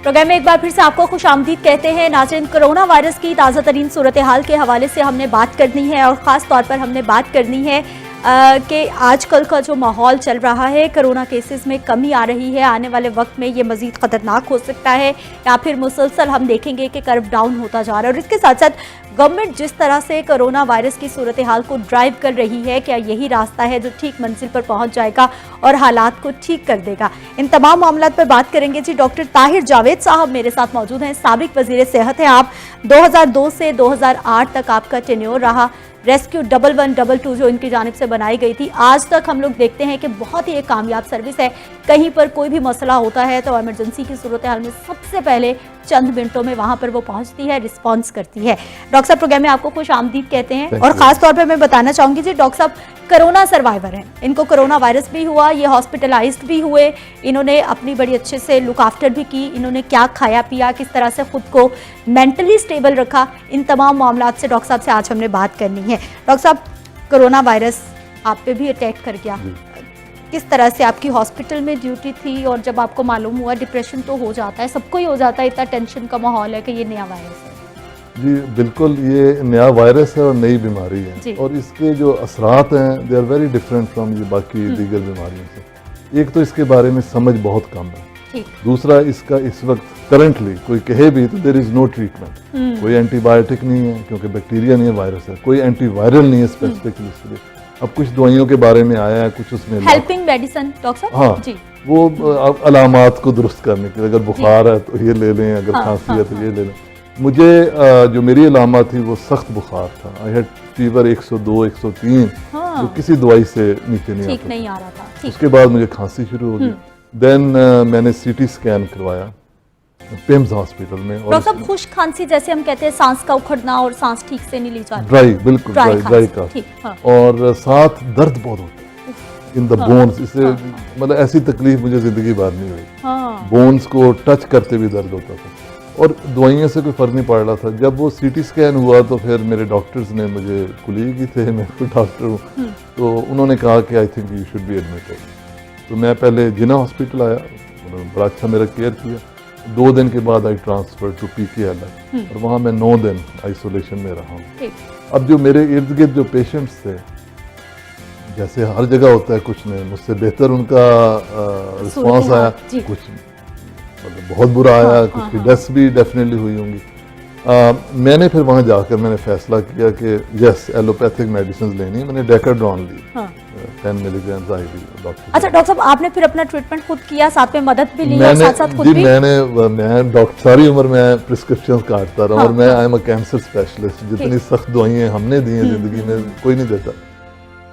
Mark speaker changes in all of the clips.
Speaker 1: Programme में एक बार फिर से आपको खुशामदीद कहते हैं। नाज़रीन, कोरोना वायरस की ताज़ा तरीन सूरत हाल के हवाले से हमने बात करनी है और ख़ास तौर पर हमने बात करनी है कि आजकल का जो माहौल चल रहा है, कोरोना केसेस में कमी आ रही है, आने वाले वक्त में ये मज़ीद ख़तरनाक हो सकता है या फिर मुसलसल हम देखेंगे कि कर्व डाउन होता जा रहा है। और इसके साथ साथ गवर्नमेंट जिस तरह से कोरोना वायरस की सूरत हाल को ड्राइव कर रही है, क्या यही रास्ता है जो ठीक मंजिल पर पहुंच जाएगा और हालात को ठीक कर देगा? इन तमाम मामलात पर बात करेंगे जी। डॉक्टर ताहिर जावेद साहब मेरे साथ मौजूद हैं, साबिक वज़ीर सेहत हैं आप। 2002 से 2008 तक आपका टेन्योर रहा। रेस्क्यू 1112 जो इनकी जानिब से बनाई गई थी, आज तक हम लोग देखते हैं कि बहुत ही एक कामयाब सर्विस है। कहीं पर कोई भी मसला होता है तो इमरजेंसी की सूरत हाल में सबसे पहले चंद मिनटों में वहां पर वो पहुंचती है, रिस्पॉन्स करती है। डॉक्टर साहब, प्रोग्राम में आपको खुश आमदीद कहते हैं। और खास तौर पर मैं बताना चाहूंगी जी, डॉक्टर साहब कोरोना सर्वाइवर हैं, इनको कोरोना वायरस भी हुआ, ये हॉस्पिटलाइज्ड भी हुए, इन्होंने अपनी बड़ी अच्छे से लुक आफ्टर भी की, इन्होंने क्या खाया पिया, किस तरह से खुद को मेंटली स्टेबल रखा, इन तमाम मामलात से डॉक्टर साहब से आज हमने बात करनी है। डॉक्टर साहब, कोरोना वायरस आप पे भी अटैक कर गया, किस तरह से आपकी हॉस्पिटल में ड्यूटी थी और जब आपको मालूम हुआ? डिप्रेशन तो हो जाता है, सबको ही हो जाता है, इतना टेंशन का माहौल है कि ये नया वायरस है।
Speaker 2: जी बिल्कुल, ये नया वायरस है और नई बीमारी है और इसके जो असरात हैं they are very different from ये बाकी दीगर बीमारियों से। एक तो इसके बारे में समझ बहुत कम है, दूसरा इसका इस वक्त करंटली कोई कहे भी तो देयर इज नो ट्रीटमेंट, कोई एंटीबायोटिक नहीं है क्योंकि बैक्टीरिया नहीं है, वायरस है, कोई एंटीवायरल नहीं है स्पेसिफिकली इसके लिए। अब कुछ दवाइयों के बारे में आया है, कुछ उसमें
Speaker 1: हेल्पिंग मेडिसिन डॉक्टर साहब,
Speaker 2: हाँ जी, वो अलामात को दुरुस्त करने के लिए, अगर बुखार है तो ये ले लें, अगर खांसी है तो ये ले लें। मुझे जो मेरी अलामत थी वो सख्त बुखार था, आई हैड फीवर 102 103 जो किसी दवाई से नीचे नहीं आ रहा था। उसके बाद मुझे खांसी शुरू हो गई। देन मैंने सीटी स्कैन करवाया पिम्स हॉस्पिटल में। और
Speaker 1: डॉक्टर साहब, खुश्क खांसी जैसे हम कहते हैं, सांस का उखड़ना और सांस ठीक से नहीं ली जाती,
Speaker 2: ड्राई, बिल्कुल ड्राई का, और साथ दर्द बहुत होता है इन द बोन्स। इससे मतलब ऐसी तकलीफ मुझे जिंदगी भर नहीं हुई, बोन्स को टच करते भी दर्द होता था और दवाइयों से कोई फर्क नहीं पड़ रहा था। जब वो सीटी स्कैन हुआ तो फिर मेरे डॉक्टर्स ने, मुझे कुलीग ही थे, मैं कोई डॉक्टर हूँ, तो उन्होंने कहा कि I think you should be admitted. तो मैं पहले जिना हॉस्पिटल आया, उन्होंने बड़ा अच्छा मेरा केयर किया। 2 दिन के बाद आई ट्रांसफर टू PKLI और वहाँ मैं 9 दिन आइसोलेशन में रहा हूँ। अब जो मेरे इर्द गिर्द जो पेशेंट्स थे, जैसे हर जगह होता है, कुछ ने मुझसे बेहतर उनका रिस्पॉन्स आया, कुछ मतलब बहुत बुरा आया, कुछ की डेथ्स भी डेफिनेटली हुई होंगी। मैंने फिर वहाँ जाकर मैंने फैसला किया कि यस, एलोपैथिक मेडिसिन लेनी है। मैंने डेकाड्रॉन ली, 10 मिलीग्राम IV डॉक्टर।
Speaker 1: अच्छा डॉक्टर साहब, आपने फिर अपना ट्रीटमेंट खुद किया, साथ में मदद भी ली और साथ खुद भी?
Speaker 2: मैं डॉक्टर, सारी उम्र मैं प्रिस्क्रिप्शन काटता रहा और मैं I am a cancer specialist. जितनी सख्त दवाइयाँ हमने दी हैं जिंदगी में कोई नहीं देता,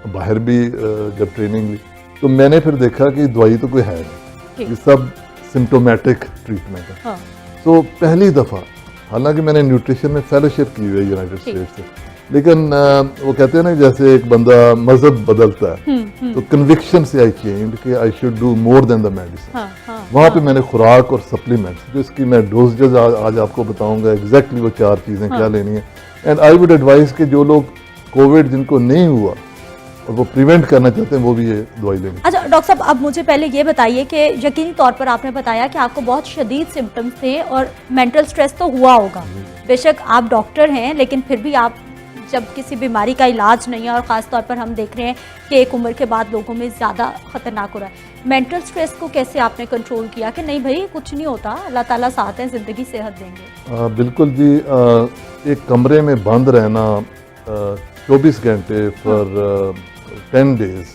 Speaker 2: बाहर भी जब ट्रेनिंग ली तो मैंने फिर देखा कि दवाई तो कोई है नहीं, ये सब सिम्टोमेटिक ट्रीटमेंट है। तो पहली दफ़ा, हालांकि मैंने न्यूट्रिशन में फेलोशिप की हुई है यूनाइटेड स्टेट्स से, लेकिन वो कहते हैं ना, जैसे एक बंदा मजहब बदलता है तो कन्विक्शन से आई चेंज कि I should do more than the medicine. वहाँ पे मैंने खुराक और सप्लीमेंट्स, जो इसकी मैं डोजेज आज आपको बताऊंगा एग्जैक्टली वो 4 चीज़ें क्या लेनी है। एंड आई वुड एडवाइस कि जो लोग कोविड जिनको नहीं हुआ और वो प्रिवेंट करना चाहते हैं वो भी ये दवाई लेंगे।
Speaker 1: अच्छा डॉक्टर साहब, अब मुझे पहले ये बताइए कि यकीनी तौर पर आपने बताया कि आपको बहुत शदीद सिम्टम्स थे और मेंटल स्ट्रेस तो हुआ होगा। बेशक आप डॉक्टर हैं, लेकिन फिर भी आप जब किसी बीमारी का इलाज नहीं है और ख़ास तौर पर हम देख रहे हैं कि एक उम्र के बाद लोगों में ज़्यादा ख़तरनाक हो रहा है, मेंटल स्ट्रेस को कैसे आपने कंट्रोल किया कि नहीं भाई कुछ नहीं होता, अल्लाह ताला साथ है, ज़िंदगी सेहत देंगे?
Speaker 2: बिल्कुल जी, एक कमरे में बंद रहना 24 घंटे फॉर 10 डेज,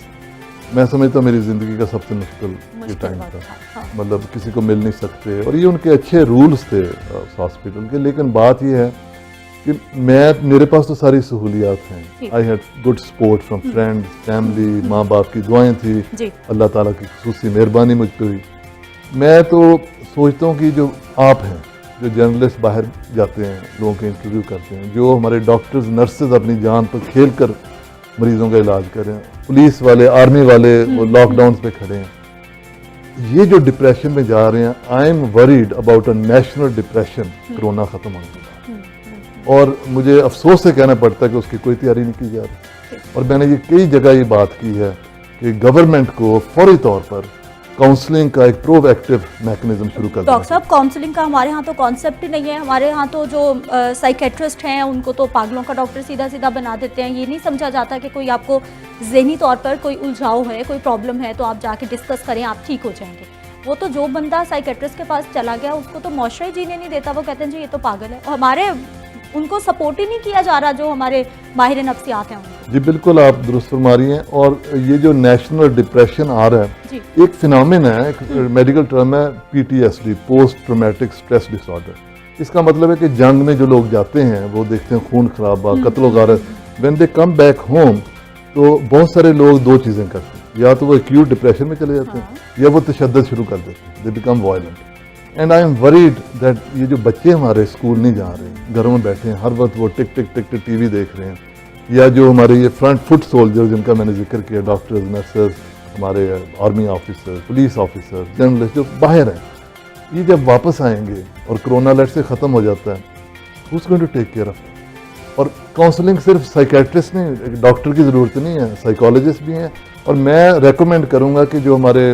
Speaker 2: मैं समझता हूँ मेरी ज़िंदगी का सबसे मुश्किल टाइम था। मतलब किसी को मिल नहीं सकते, और ये उनके अच्छे रूल्स थे हॉस्पिटल के, लेकिन बात ये है कि मेरे पास तो सारी सहूलियात हैं। I had good support from friends, family, माँ बाप की दुआएं थी, अल्लाह ताला की खुसूसी मेहरबानी मुझ पर हुई। मैं तो सोचता हूँ कि जो आप हैं, जो जर्नलिस्ट बाहर जाते हैं, लोगों के इंटरव्यू करते हैं, जो हमारे डॉक्टर्स नर्सेज अपनी जान पर खेल कर मरीजों का इलाज कर रहे हैं, पुलिस वाले, आर्मी वाले, वो लॉकडाउन पे खड़े हैं, ये जो डिप्रेशन में जा रहे हैं, I am worried about a national depression. Corona खत्म होने के बाद, और मुझे अफसोस से कहना पड़ता है कि उसकी कोई तैयारी नहीं की जा रही। और मैंने ये कई जगह ये बात की है कि गवर्नमेंट को फौरी तौर पर काउंसलिंग का एक प्रोएक्टिव मैकेनिज्म शुरू कर दिया।
Speaker 1: डॉक्टर साहब, काउंसलिंग का हमारे यहाँ तो कॉन्सेप्ट ही नहीं है। हमारे यहाँ तो जो साइकेट्रिस्ट हैं उनको तो पागलों का डॉक्टर सीधा सीधा बना देते हैं। ये नहीं समझा जाता कि कोई आपको ज़हनी तौर पर कोई उलझाव है, कोई प्रॉब्लम है तो आप जाके डिस्कस करें, आप ठीक हो जाएंगे। वो तो जो बंदा साइकेट्रिस्ट के पास चला गया उसको तो मौशरा ही जीने नहीं देता। वो कहते हैं जी ये तो पागल है, और हमारे उनको सपोर्ट ही नहीं किया जा रहा जो हमारे माहिर नफ्सियात हैं उनको।
Speaker 2: जी बिल्कुल, आप दुरुस्त फरमा रही हैं। और ये जो नेशनल डिप्रेशन आ रहा है, एक फिनोमेना है, एक मेडिकल टर्म है PTSD, post traumatic stress disorder. इसका मतलब है कि जंग में जो लोग जाते हैं वो देखते हैं खून खराबा, कत्ल गारत, when they come back home तो बहुत सारे लोग दो चीज़ें करते हैं, या तो वो एक्यूट डिप्रेशन में चले जाते हैं या वो तशद्दुद शुरू कर देते हैं, they become violent. And I am worried that ये जो बच्चे हमारे स्कूल नहीं जा रहे, घरों में बैठे हैं, हर वक्त वो टिक टिक टिक टिक TV देख रहे हैं, या जो हमारे ये फ्रंट फुट सोल्जर जिनका मैंने जिक्र किया, डॉक्टर्स, नर्सेस, हमारे army officer, police officer, journalist जो बाहर हैं, ये जब वापस आएंगे और कोरोना लेट से ख़त्म हो जाता है, who is going to take care of? और काउंसलिंग सिर्फ साइकेट्रिस्ट नहीं, डॉक्टर की ज़रूरत नहीं है, साइकोलॉजिस्ट भी हैं। और मैं रेकमेंड करूंगा कि जो हमारे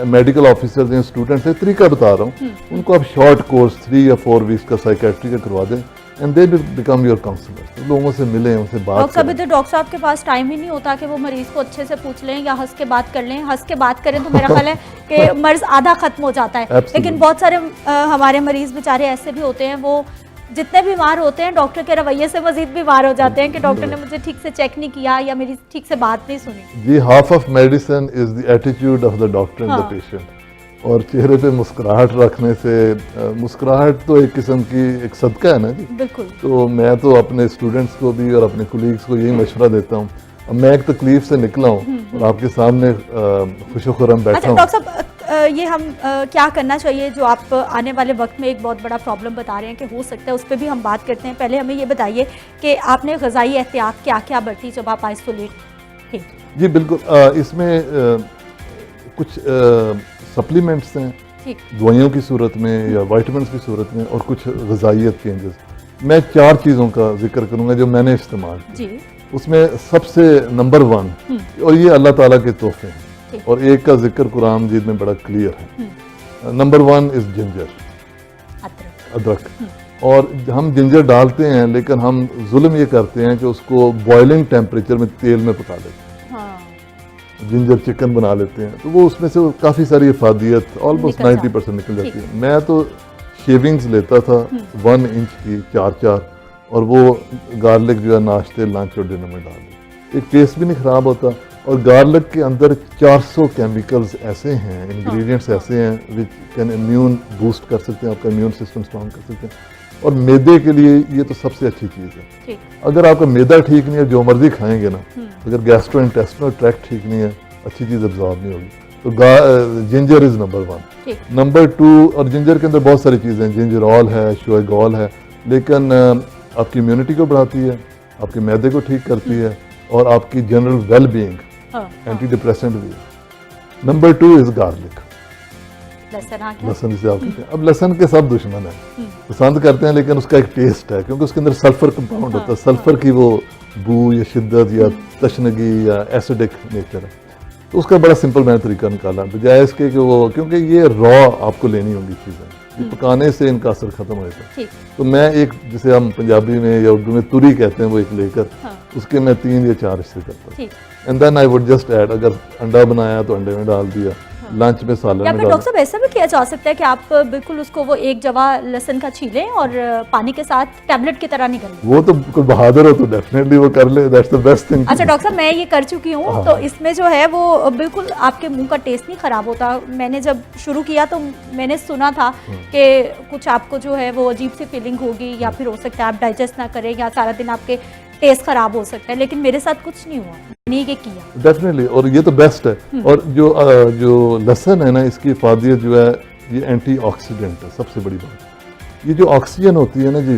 Speaker 2: मेडिकल ऑफिसर्स हैं, स्टूडेंट्स हैं, तरीका बता रहा हूँ, उनको आप शॉर्ट कोर्स 3 या 4 वीक्स का साइकेट्री का करवा दें, and they become your counsellor. लोगों से मिलें, उनसे बात करें।
Speaker 1: कभी तो डॉक्टर साहब के पास टाइम ही नहीं होता कि वो मरीज को अच्छे से पूछ लें या हंस के बात कर लें। हंस के बात करें तो मेरा ख्याल है कि मर्ज आधा खत्म हो जाता है। लेकिन बहुत सारे हमारे मरीज बेचारे ऐसे भी होते हैं, वो जितने बीमार होते हैं डॉक्टर के रवैये से मजीद बीमार हो जाते हैं कि डॉक्टर ने मुझे ठीक से चेक नहीं किया या मेरी ठीक से बात नहीं सुनी।
Speaker 2: जी, half of medicine is the attitude of the doctor and the patient. और चेहरे पे मुस्कुराहट रखने से, मुस्कुराहट तो एक किस्म की एक सदका है ना जी।
Speaker 1: बिल्कुल।
Speaker 2: तो मैं तो अपने स्टूडेंट्स को भी और अपने कोलीग्स को यही मशवरा देता हूँ। अब मैं एक तकलीफ से निकला हूँ और आपके सामने खुशो खुर्रम बैठा हूँ।
Speaker 1: डॉक्टर साहब, ये हम क्या करना चाहिए जो आप आने वाले वक्त में एक बहुत बड़ा प्रॉब्लम बता रहे हैं कि हो सकता है, उस पर भी हम बात करते हैं। पहले हमें ये बताइए कि आपने ग़िज़ाई एहतियात क्या क्या बरती जब आप आइसोलेट थे?
Speaker 2: जी बिल्कुल, इसमें कुछ सप्लीमेंट्स हैं दवाइयों की सूरत में या वाइटामिन्स की सूरत में, और कुछ ग़िज़ाइयत चेंजेस। मैं 4 चीज़ों का जिक्र करूँगा जो मैंने इस्तेमाल किया। उसमें सबसे नंबर 1, और ये अल्लाह ताला के तोहफे हैं, और एक का जिक्र कुरान मजीद में बड़ा क्लियर है। नंबर 1 इज जिंजर, अदरक। और हम जिंजर डालते हैं लेकिन हम जुल्म ये करते हैं कि उसको बॉइलिंग टेम्परेचर में तेल में पका लेते हैं। जिंजर चिकन बना लेते हैं, तो वो उसमें से काफ़ी सारी इफादियत ऑलमोस्ट 90% निकल जाती है। मैं तो शेविंग्स लेता था 1 इंच की 4-4, और वो गार्लिक जो है नाश्ते, लंच और डिनर में डाल दें। एक टेस्ट भी नहीं ख़राब होता। और गार्लिक के अंदर 400 केमिकल्स ऐसे हैं, इंग्रेडिएंट्स ऐसे हैं विच कैन इम्यून बूस्ट कर सकते हैं, आपका इम्यून सिस्टम स्ट्रॉन्ग कर सकते हैं। और मैदे के लिए ये तो सबसे अच्छी चीज़ है। अगर आपका मैदा ठीक नहीं है, जो मर्जी खाएंगे ना, अगर गैस्ट्रोइंटेस्टिनल ट्रैक्ट ठीक नहीं है, अच्छी चीज़ अब्जॉर्ब नहीं होगी। तो जिंजर इज़ नंबर 1। नंबर 2, और जिंजर के अंदर बहुत सारी चीज़ें हैं, जिंजर ऑल है, शोएगॉल है, लेकिन आपकी इम्यूनिटी को बढ़ाती है, आपके मैदे को ठीक करती है, और आपकी general well being, anti depressant भी है। नंबर 2 इज गार्लिक, लहसुन जिसे आप कहते हैं। अब लहसुन के सब दुश्मन हैं, पसंद करते हैं, लेकिन उसका एक टेस्ट है, क्योंकि उसके अंदर सल्फर कंपाउंड होता है। सल्फर की वो बू या शिद्दत या तशनगी या एसिडिक नेचर है। तो उसका बड़ा सिंपल मैंने तरीका निकाला, बजाय इसके कि वो, क्योंकि ये रॉ आपको लेनी होंगी चीज़ें, पकाने से इनका असर खत्म हो जाता है। तो मैं एक, जिसे हम पंजाबी में या उर्दू में तुरी कहते हैं, वो एक लेकर उसके मैं 3 या 4 हिस्से करता हूँ। And then I would just add, अगर अंडा बनाया तो अंडे में डाल दिया, लंच में सालन में डाल दिया।
Speaker 1: डॉक्टर साहब, ऐसा भी किया जा सकता है कि आप बिल्कुल उसको वो एक जवा लहसुन का छीलें और पानी के साथ टैबलेट की तरह निकल लें?
Speaker 2: वो तो कोई बहादुर हो तो डेफिनेटली वो कर ले, दैट्स द बेस्ट थिंग।
Speaker 1: अच्छा डॉक्टर साहब, मैं ये कर चुकी हूँ, तो इसमें जो है वो बिल्कुल आपके मुंह का टेस्ट नहीं खराब होता। मैंने जब शुरू किया तो मैंने सुना था कि कुछ आपको जो है वो अजीब सी फीलिंग होगी, या फिर हो सकता है आप डाइजेस्ट ना करें, या सारा दिन आपके टेस्ट खराब हो सकता है, लेकिन मेरे साथ कुछ नहीं हुआ, नहीं ये किया
Speaker 2: डेफिनेटली, और ये तो बेस्ट है। और जो लहसुन है ना, इसकी इफादियत जो है, ये एंटीऑक्सीडेंट है, सबसे बड़ी बात। ये जो ऑक्सीजन होती है ना जी,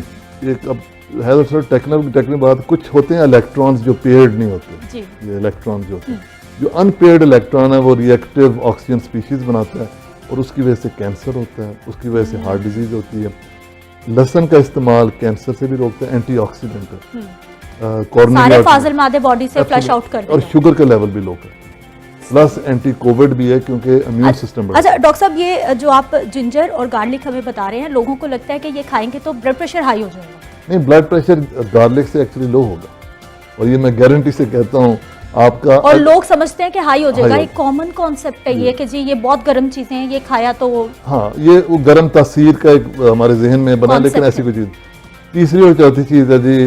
Speaker 2: एक अब है तो टेक्निकल बात, कुछ होते हैं इलेक्ट्रॉन्स जो पेयर्ड नहीं होते। ये इलेक्ट्रॉन जो होते हैं, जो अनपेयर्ड इलेक्ट्रॉन है, वो रिएक्टिव ऑक्सीजन स्पीशीज बनाता है, और उसकी वजह से कैंसर होता है, उसकी वजह से हार्ट डिजीज होती है। लहसुन का इस्तेमाल कैंसर से भी रोकता है, एंटीऑक्सीडेंट है,
Speaker 1: सारे फाजिल मादे बॉडी से फ्लश आउट कर देता है,
Speaker 2: और शुगर का लेवल भी लो करता है। प्लस एंटी कोविड भी है क्योंकि इम्यून सिस्टम बढ़ता है।
Speaker 1: अच्छा डॉक्टर साहब, ये जो आप जिंजर और गार्लिक हमें बता रहे हैं, लोगों को लगता है कि ये खाएंगे तो ब्लड प्रेशर हाई हो जाएगा।
Speaker 2: नहीं, ब्लड प्रेशर गार्लिक से एक्चुअली लो होगा, और ये मैं गारंटी से कहता हूँ आपका।
Speaker 1: और लोग समझते हैं कि हाई हो जाएगा, एक कॉमन कॉन्सेप्ट है ये कि जी ये बहुत गर्म चीजें हैं, ये खाया तो
Speaker 2: हाँ, ये वो गर्म तासीर का एक हमारे जहन में बना, लेकिन ऐसी कोई चीज़। तीसरी और चौथी चीज़ है जी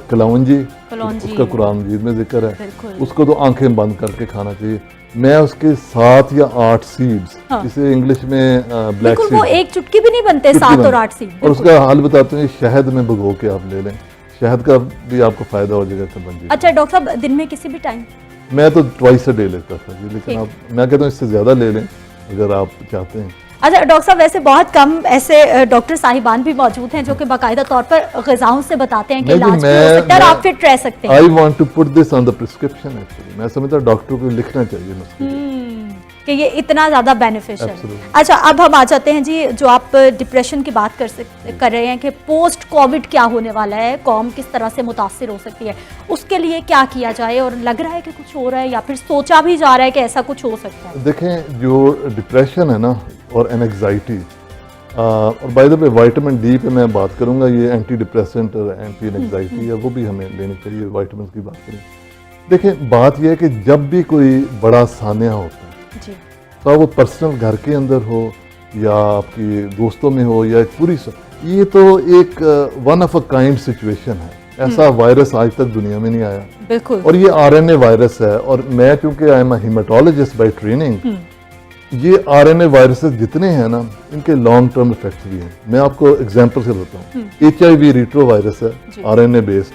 Speaker 2: कलौंजी, उसका कुरान मजीद में जिक्र है, उसको तो आंखें बंद करके खाना चाहिए। मैं उसके 7 या 8 सीड्स, जिसे इंग्लिश में ब्लैक सीड,
Speaker 1: वो एक चुटकी भी नहीं बनते, 7 और 8 सीड,
Speaker 2: और उसका हाल बताते हैं, शहद में भिगो के आप ले लें, शहद का भी आपको फायदा हो जाएगा कलौंजी।
Speaker 1: अच्छा डॉक्टर साहब, दिन में किसी भी टाइम?
Speaker 2: मैं तो ट्वाइस अ डे लेता था जी, लेकिन आप, मैं कहता हूँ इससे ज्यादा ले लें अगर आप चाहते हैं।
Speaker 1: अच्छा डॉक्टर साहब, वैसे बहुत कम ऐसे डॉक्टर साहिबान भी मौजूद हैं जो कि बाकायदा तौर पर ग़िज़ाओं से बताते हैं कि इलाज भी हो सकता है और आप फिट रह सकते हैं।
Speaker 2: I want to put this on the prescription actually, मैं समझता हूं डॉक्टर को लिखना चाहिए नुस्खे
Speaker 1: कि ये इतना ज़्यादा बेनिफिशियल है। अच्छा, अब हम आ जाते हैं जी, जो आप डिप्रेशन की बात कर रहे हैं कि पोस्ट कोविड क्या होने वाला है, कौम किस तरह से मुतासिर हो सकती है, उसके लिए क्या किया जाए, और लग रहा है कि कुछ हो रहा है या फिर सोचा भी जा रहा है कि ऐसा कुछ हो सकता है?
Speaker 2: देखें, जो डिप्रेशन है ना और एंग्जाइटी, और by the way vitamin D पे मैं बात करूंगा, ये एंटी डिप्रेसेंट और एंटी एंग्जाइटी है, वो भी हमें लेनी चाहिए, विटामिन की बात करें। देखें, बात यह है कि जब भी कोई बड़ा सान्या होता है, तो वो पर्सनल घर के अंदर हो या आपकी दोस्तों में हो या पूरी, ये तो एक one of a kind situation है। ऐसा वायरस आज तक दुनिया में नहीं आया,
Speaker 1: बिल्कुल,
Speaker 2: और ये आरएनए वायरस है, और मैं चूंकि I am a haematologist by training, ये आरएनए वायरसेस जितने हैं ना, इनके लॉन्ग टर्म इफेक्ट्स भी हैं। मैं आपको एग्जांपल से बताऊं, HIV रिट्रो वायरस है, आरएनए बेस्ड,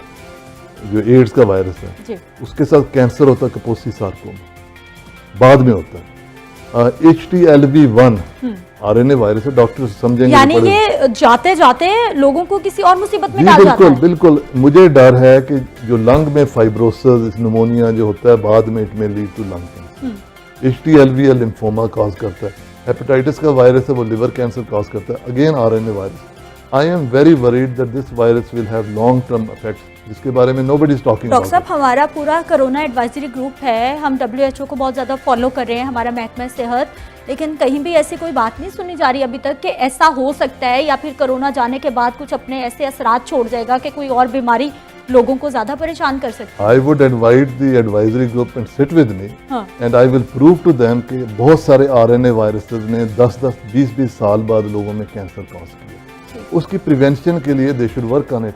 Speaker 2: जो एड्स का वायरस है, उसके साथ कैंसर होता है, कपोसी सार्कोमा बाद में होता है। HTLV1 आरएनए वायरस है, डॉक्टर समझेंगे,
Speaker 1: यानी ये जाते जाते लोगों को किसी और मुसीबत में डाल जाता है।
Speaker 2: बिल्कुल, मुझे डर है कि जो लंग में फाइब्रोसिस, निमोनिया जो होता है, बाद में it may lead to lung cancer. HTLV lymphoma cause करता है, हेपेटाइटिस का वायरस है, वो लिवर कैंसर कॉज करता है, again RNA virus. I am very worried that this virus will have long term effects, जिसके बारे में नोबडी इज टॉकिंग।
Speaker 1: डॉक्टर साहब, हमारा पूरा कोरोना एडवाइजरी ग्रुप है, हम WHO को बहुत ज़्यादा फॉलो कर रहे हैं, हमारा महकमा सेहत, लेकिन कहीं भी ऐसी कोई बात नहीं सुनी जा रही अभी तक कि ऐसा हो सकता है या फिर कोरोना जाने के बाद कुछ अपने ऐसे असरात छोड़ जाएगा कि कोई और बीमारी लोगों को ज़्यादा परेशान कर सकती है।
Speaker 2: I would invite the advisory group and sit with me and I will prove to them कि बहुत सारे आरएनए वायरसेस ने 10-10, 20-20 साल बाद लोगों में कैंसर कॉज किया। उसकी प्रिवेंशन के लिए they should work on it.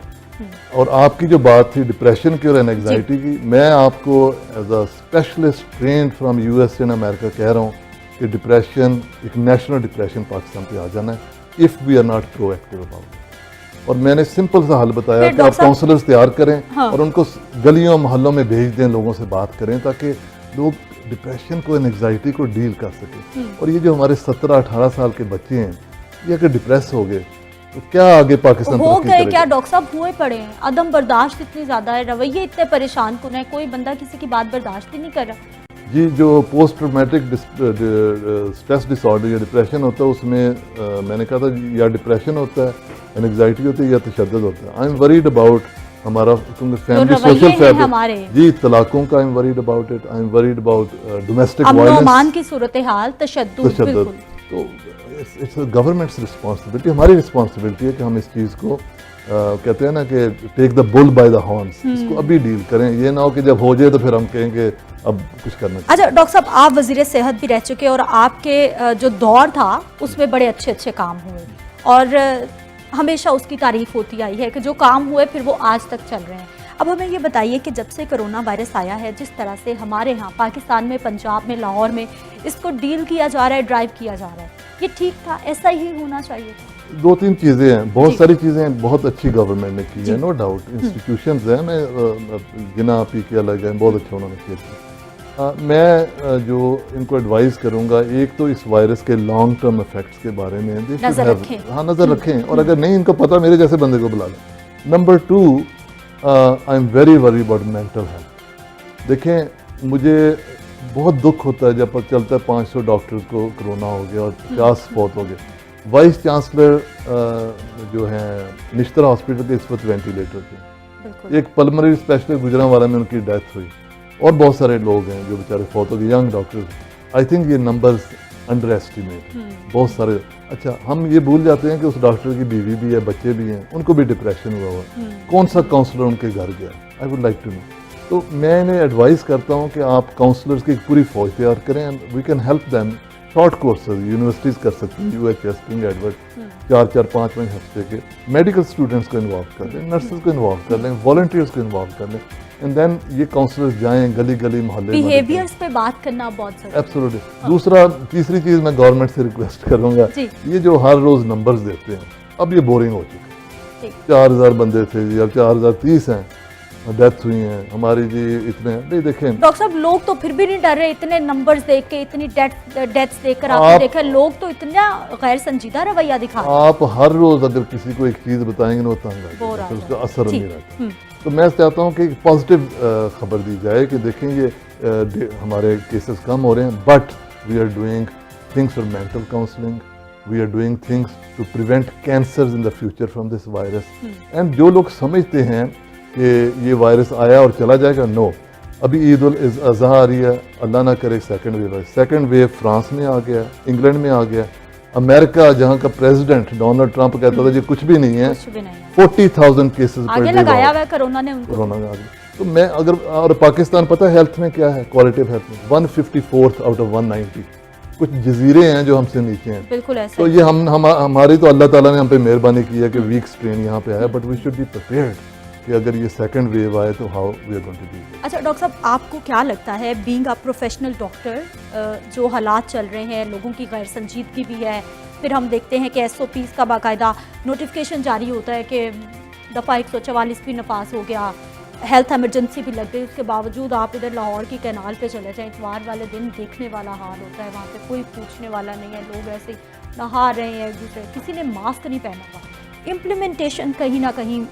Speaker 2: और आपकी जो बात थी डिप्रेशन की और एंग्जाइटी की, मैं आपको as a specialist trained from US and America कह रहा हूँ कि डिप्रेशन, एक नेशनल डिप्रेशन पाकिस्तान पे आ जाना है, if we are not proactive about it. और मैंने सिंपल सा हल बताया कि आप काउंसलर्स तैयार करें और उनको गलियों मोहल्लों में भेज दें, लोगों से बात करें, ताकि लोग डिप्रेशन को, एंग्जाइटी को डील कर सकें। और ये जो हमारे 17-18 साल के बच्चे हैं, ये अगर डिप्रेस हो गए तो क्या आगे पाकिस्तान
Speaker 1: हो गए? क्या डॉक्टर साहब हुए पड़े हैं, अदम बर्दाश्त इतनी ज़्यादा है, रवैये इतने परेशान कुन है, कोई बंदा किसी की बात बर्दाश्त ही नहीं कर रहा।
Speaker 2: जी, जो पोस्ट ट्रॉमेटिक स्ट्रेस डिसऑर्डर या डिप्रेशन होता है, उसमें मैंने कहा था या डिप्रेशन होता है, एंग्जाइटी होती है, या तशद्दुद होता है। आई एम वरीड अबाउट हमारा फैमिली सोशल फैब्रिक, जी, तलाकों का I am worried about it, I am worried about domestic violence
Speaker 1: की सूरत हाल, तशद्दुद।
Speaker 2: तो इट्स गवर्नमेंट्स रिस्पॉन्सिबिलिटी, हमारी रिस्पॉन्सिबिलिटी है कि हम इस चीज़ को कहते हैं ना कि take the bull by the horns, इसको अभी डील करें। ये ना हो कि जब हो जाए तो फिर हम कहेंगे अब कुछ करना चाहिए।
Speaker 1: अच्छा डॉक्टर साहब, आप वज़ीर सेहत भी रह चुके और आपके जो दौर था उसमें बड़े अच्छे अच्छे काम हुए और हमेशा उसकी तारीफ होती आई है कि जो काम हुए फिर वो आज तक चल रहे हैं। अब हमें ये बताइए कि जब से कोरोना वायरस आया है, जिस तरह से हमारे यहाँ पाकिस्तान में, पंजाब में, लाहौर में इसको डील किया जा रहा है, ड्राइव किया जा रहा है, ये ठीक था, ऐसा ही होना चाहिए था?
Speaker 2: 2-3 चीज़ें हैं, बहुत सारी चीज़ें बहुत अच्छी गवर्नमेंट ने की है, नो डाउट। इंस्टीट्यूशंस हैं, मैं जिना PK अलग हैं, बहुत अच्छा उन्होंने किया। मैं जो इनको एडवाइस करूंगा, एक तो इस वायरस के लॉन्ग टर्म इफेक्ट्स के बारे में
Speaker 1: नजर रखें।
Speaker 2: हाँ, नज़र रखें, और अगर नहीं इनको पता, मेरे जैसे बंदे को बुला लें। Number 2, I am very worry about mental health. देखें, मुझे बहुत दुख होता है जब पता चलता है 500 डॉक्टर्स को कोरोना हो गया और 50 फौत हो गए। वाइस चांसलर जो हैं निश्तरा हॉस्पिटल के इस वक्त वेंटिलेटर पे, एक पल्मोनरी स्पेशलिस्ट गुजरांवाला में उनकी डेथ हुई, और बहुत सारे लोग हैं जो बेचारे फौत हो गए, यंग डॉक्टर्स। आई थिंक ये नंबर्स अंडर एस्टिमेट बहुत सारे। अच्छा, हम ये भूल जाते हैं कि उस डॉक्टर की बीवी भी है, बच्चे भी हैं, उनको भी डिप्रेशन हुआ हुआ। कौन सा काउंसलर उनके घर गया? I would like to know. तो मैं इन्हें एडवाइस करता हूँ कि आप काउंसलर्स की पूरी फौज तैयार करें and we can help them. Short courses universities कर सकती हैं, UHS, किंग एडवर्ड, 4-4, 5-5 हफ्ते के। मेडिकल स्टूडेंट्स को इन्वॉल्व कर लें, नर्सेज को इन्वॉल्व कर लें, वॉलंटियर्स को इन्वॉल्व कर लें, एंड देन ये काउंसलर्स जाएं गली गली मोहल्ले में।
Speaker 1: बिहेवियर्स पे बात करना बहुत जरूरी है।
Speaker 2: एब्सोल्युटली। दूसरा, तीसरी चीज़ मैं गवर्नमेंट से रिक्वेस्ट करूँगा, ये जो हर रोज़ नंबर्स देते हैं, अब ये बोरिंग हो चुके हैं। 4000 बंदे थे जी, अब 4030 हैं, डेथ हुई हैं हमारी जी, इतने नहीं। देखें
Speaker 1: डॉक्टर साहब, लोग तो फिर भी नहीं डर रहे, इतने नंबर्स देख के, इतनी डेथ्स देखकर आपने देखा लोग तो इतना गैर संजीदा रवैया दिखा रहे हैं।
Speaker 2: आप हर रोज अगर किसी को एक चीज बताएंगे ना, वो तंग आ जाएगा, तो उसका असर नहीं रहता। तो मैं चाहता हूँ कि एक पॉजिटिव खबर दी जाए कि देखें ये हमारे केसेस कम हो रहे हैं, but we are doing things for mental counselling, we are doing things to prevent cancers in the future from this virus. And जो लोग समझते हैं कि ये वायरस आया और चला जाएगा, नो। अभी ईद उल अज़हा आ रही है, अल्लाह ना करे सेकंड वेव है। सेकंड वेव फ्रांस में आ गया, इंग्लैंड में आ गया, अमेरिका जहाँ का प्रेसिडेंट डोनाल्ड ट्रंप कहता था जी कुछ भी नहीं है, 40,000 केसेस
Speaker 1: आगे लगाया हुआ है कोरोना ने उनको।
Speaker 2: कोरोना में आगे। तो मैं अगर, और पाकिस्तान पता है हेल्थ में क्या है, क्वालिटिव हेल्थ में 154th आउट ऑफ 190। कुछ जजीरे हैं जो हमसे नीचे हैं।
Speaker 1: बिल्कुल ऐसा।
Speaker 2: तो ये हमारी तो अल्लाह ताला ने हम पे मेहरबानी की है कि वीक स्ट्रेन यहाँ पे आया, but we should be prepared कि अगर ये सेकंड वेव आए तो how we are going to deal.
Speaker 1: अच्छा डॉक्टर साहब, आपको क्या लगता है, बीइंग अ प्रोफेशनल डॉक्टर, जो हालात चल रहे हैं, लोगों की गैर संजीदगी भी है, फिर हम देखते हैं कि SOPs का बाकायदा नोटिफिकेशन जारी होता है कि दफ़ा 144 भी नफास हो गया, हेल्थ एमरजेंसी भी लग गई, उसके बावजूद आप इधर लाहौर की कैनाल पे चले जाएं, इतवार वाले दिन देखने वाला हाल होता है, वहाँ पे कोई पूछने वाला नहीं है, लोग ऐसे ही नहा रहे हैं एक दूसरे, किसी ने मास्क नहीं पहना हुआ। इम्प्लीमेंटेशन कहीं ना कहीं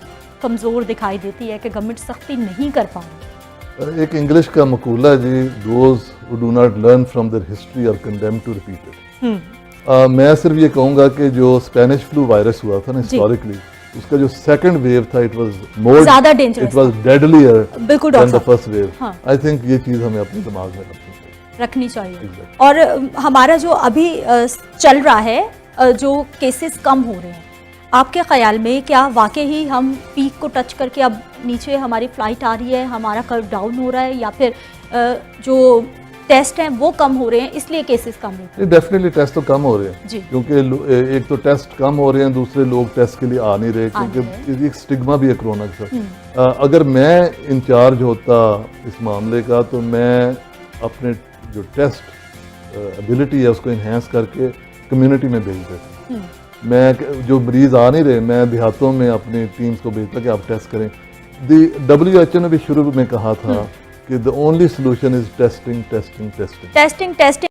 Speaker 1: कमज़ोर दिखाई देती है कि गवर्नमेंट सख्ती नहीं कर पा रही।
Speaker 2: एक इंग्लिश का मकूला है जी, those who do not learn from their history are condemned to repeat it. मैं सिर्फ ये कहूँगा कि जो स्पेनिश फ्लू वायरस हुआ था ना हिस्टोरिकली, उसका जो सेकंड वेव था, इट वाज मोर ज्यादा dangerous, it was deadlier than the first wave. I think ये चीज़ हमें अपने दिमाग में रखनी चाहिए।
Speaker 1: और हमारा जो अभी चल रहा है, जो केसेस कम हो रहे हैं, आपके ख्याल में क्या वाकई ही हम पीक को टच करके अब नीचे हमारी फ्लाइट आ रही है, हमारा कर्व डाउन हो रहा है, या फिर जो टेस्ट हैं वो कम हो रहे हैं इसलिए केसेस कम हो रहे हैं?
Speaker 2: डेफिनेटली टेस्ट तो कम हो रहे हैं, क्योंकि एक तो टेस्ट कम हो रहे हैं, दूसरे लोग टेस्ट के लिए आ नहीं रहे, क्योंकि एक स्टिग्मा भी है कोरोना के साथ। अगर मैं इंचार्ज होता इस मामले का, तो मैं अपने जो टेस्ट एबिलिटी है उसको इन्हेंस करके कम्युनिटी में भेज देता। मैं जो मरीज आ नहीं रहे, मैं देहातों में अपनी टीम्स को भेजता कि आप टेस्ट करें। WHO ने भी शुरू में कहा था कि the only solution is testing testing testing testing testing.